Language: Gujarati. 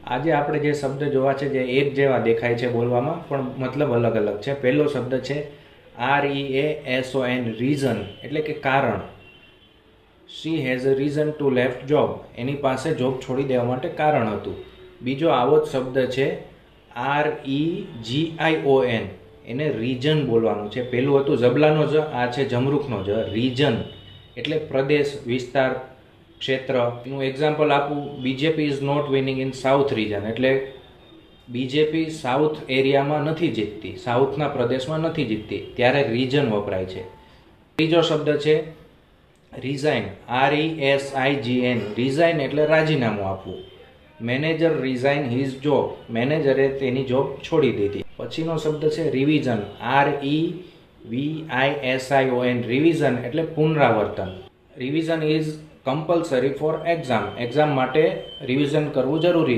આજે આપણે જે શબ્દ જોવા છે જે એક જેવા દેખાય છે બોલવામાં પણ મતલબ અલગ અલગ છે. પહેલો શબ્દ છે REASON, રીઝન એટલે કે કારણ. She has a reason to left job, એની પાસે જોબ છોડી દેવા માટે કારણ હતું. બીજો આવો જ શબ્દ છે REGION, એને રીજન બોલવાનું છે. પહેલું હતું જબલાનો જ, આ છે જમરૂખનો જ. રીજન એટલે પ્રદેશ, વિસ્તાર, ક્ષેત્ર. એનું એક્ઝામ્પલ આપું, BJP is not winning in south region, એટલે બીજેપી સાઉથ એરિયામાં નથી જીતતી, સાઉથના પ્રદેશમાં નથી જીતતી, ત્યારે રીજન વપરાય છે. ત્રીજો શબ્દ છે રિઝાઇન, RESIGN, રિઝાઇન એટલે રાજીનામું આપવું. મેનેજર રિઝાઇન હિઝ જોબ, મેનેજરે તેની જોબ છોડી દીધી. પછીનો શબ્દ છે રિવિઝન, REVISION, રિવિઝન એટલે પુનરાવર્તન. Revision is compulsory four exam, exam માટે રિવિઝન કરવું જરૂરી